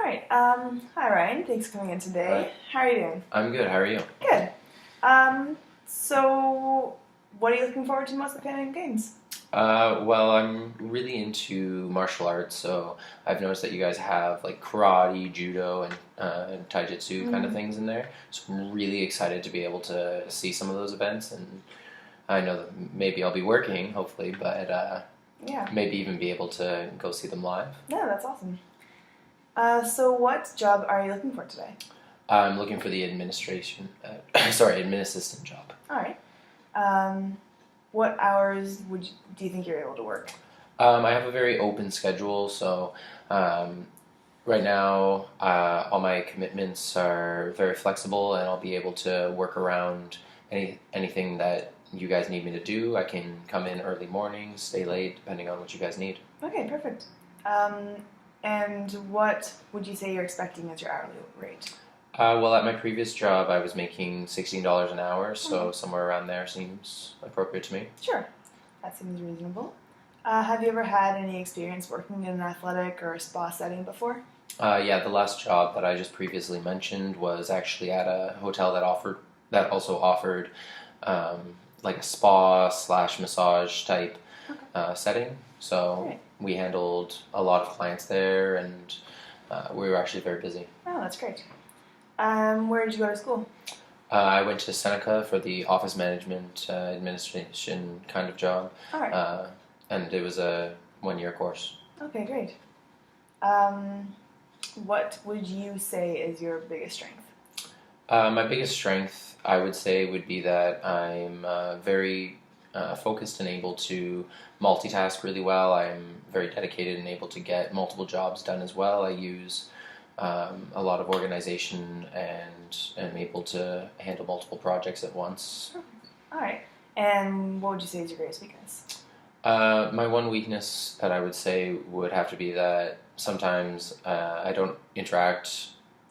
right. Hi, Ryan. Thanks for coming in today. How are you doing? I'm good. How are you? Good. So what are you looking forward to most at Panic Games? Well, I'm really into martial arts, so I've noticed that you guys have like karate, judo, and taijutsu kind of things in there. So I'm really excited to be able to see some of those events, and I know that maybe I'll be working, hopefully, but Yeah. maybe even be able to go see them live. Yeah, that's awesome. So what job are you looking for today? I'm looking for the admin assistant job. All right. What hours do you think you're able to work? I have a very open schedule, so right now all my commitments are very flexible, and I'll be able to work around anything that you guys need me to do. I can come in early mornings, stay late, depending on what you guys need. Okay, perfect. And what would you say you're expecting as your hourly rate? Well, at my previous job, I was making $16 an hour, so somewhere around there seems appropriate to me. Sure, that seems reasonable. Have you ever had any experience working in an athletic or a spa setting before? Yeah, the last job that I just previously mentioned was actually at a hotel that also offered like a spa slash massage type setting. So Great. we handled a lot of clients there, and we were actually very busy. Oh, that's great. Where did you go to school? I went to Seneca for the office management administration kind of job, All right. and it was a 1 year course. Okay, great. What would you say is your biggest strength? My biggest strength, I would say, would be that I'm very focused and able to multitask really well. I'm very dedicated and able to get multiple jobs done as well. I use a lot of organization and am able to handle multiple projects at once. All right. And what would you say is your greatest weakness? My one weakness that I would say would have to be that sometimes I don't interact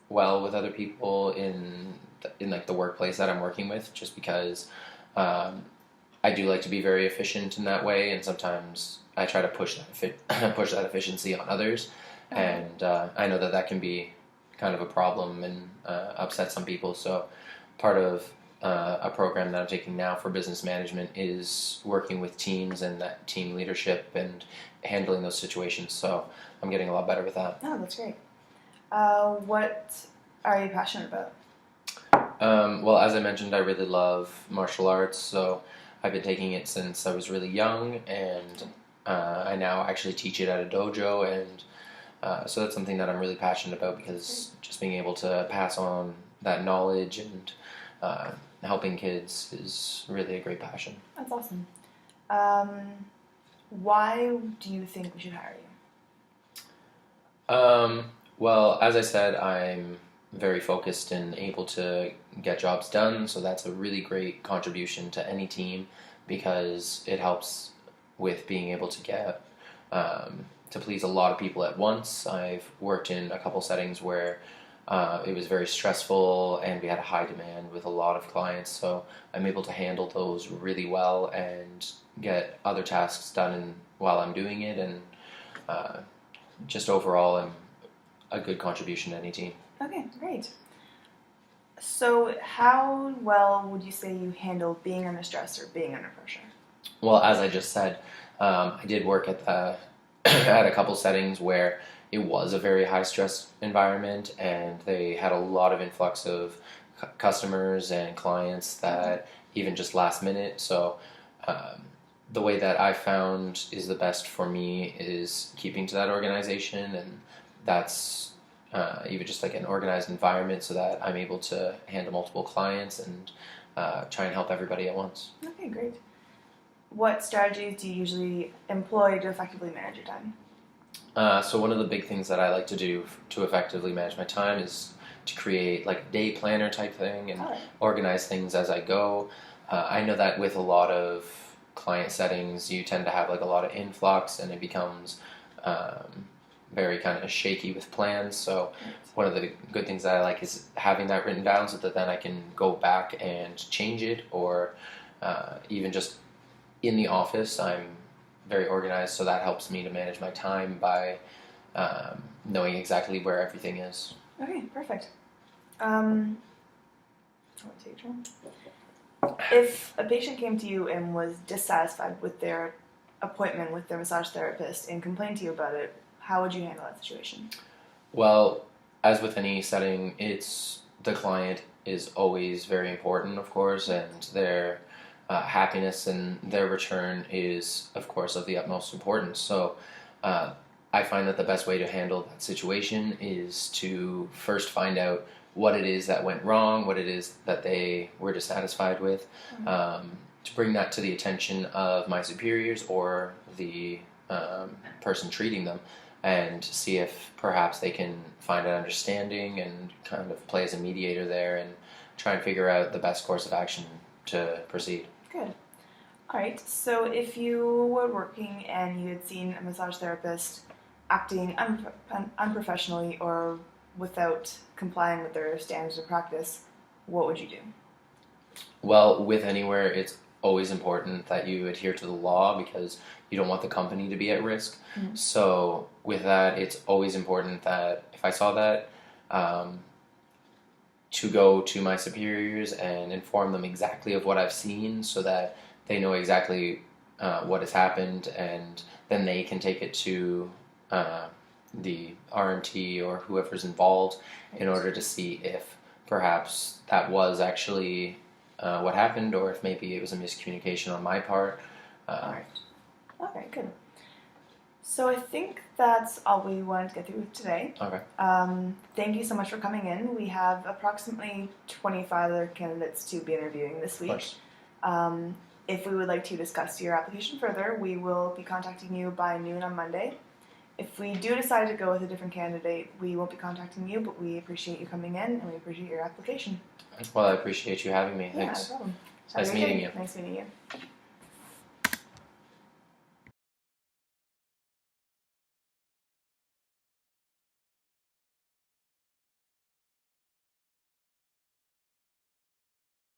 well with other people in like the workplace that I'm working with, just because I do like to be very efficient in that way, and sometimes I try to push that efficiency on others, and I know that can be kind of a problem and upset some people. So part of a program that I'm taking now for business management is working with teams and that team leadership and handling those situations. So I'm getting a lot better with that. Oh, that's great. What are you passionate about? Well, as I mentioned, I really love martial arts, so I've been taking it since I was really young, and I now actually teach it at a dojo, and so that's something that I'm really passionate about, because just being able to pass on that knowledge and helping kids is really a great passion. That's awesome. Why do you think we should hire you? Well, as I said, I'm very focused and able to get jobs done, so that's a really great contribution to any team, because it helps with being able to get to please a lot of people at once. I've worked in a couple settings where it was very stressful and we had a high demand with a lot of clients, so I'm able to handle those really well and get other tasks done while I'm doing it, and just overall I'm a good contribution to any team. Okay, great. So how well would you say you handle being under stress or being under pressure? Well, as I just said, I did work at at a couple settings where it was a very high stress environment, and they had a lot of influx of customers and clients that even just last minute. So the way that I found is the best for me is keeping to that organization, and that's even just like an organized environment, so that I'm able to handle multiple clients and try and help everybody at once. Okay, great. What strategies do you usually employ to effectively manage your time? So one of the big things that I like to do to effectively manage my time is to create like a day planner type thing and organize things as I go. I know that with a lot of client settings, you tend to have like a lot of influx, and it becomes very kind of shaky with plans. So one of the good things that I like is having that written down, so that then I can go back and change it, or even just in the office, I'm very organized, so that helps me to manage my time by knowing exactly where everything is. Okay, perfect. I'll take a turn. If a patient came to you and was dissatisfied with their appointment with their massage therapist and complained to you about it, how would you handle that situation? Well, as with any setting, it's the client is always very important, of course, and their happiness and their return is, of course, of the utmost importance. So, I find that the best way to handle that situation is to first find out what it is that went wrong, what it is that they were dissatisfied with, to bring that to the attention of my superiors or the person treating them, and see if perhaps they can find an understanding and kind of play as a mediator there and try and figure out the best course of action to proceed. Good. All right. So if you were working and you had seen a massage therapist acting unprofessionally or without complying with their standards of practice, what would you do? Well, with anywhere, it's always important that you adhere to the law because you don't want the company to be at risk. Mhm. So with that, it's always important that if I saw that, to go to my superiors and inform them exactly of what I've seen so that they know exactly what has happened, and then they can take it to the RMT or whoever's involved in order to see if perhaps that was actually what happened, or if maybe it was a miscommunication on my part. All right. Okay, good. So I think that's all we wanted to get through today. Okay. Thank you so much for coming in. We have approximately 25 other candidates to be interviewing this Of week. course. If we would like to discuss your application further, we will be contacting you by noon on Monday. If we do decide to go with a different candidate, we won't be contacting you, but we appreciate you coming in and we appreciate your application. Well, I appreciate you having me. Yeah, Thanks. no problem. Nice Have a great meeting day. you. Nice meeting you.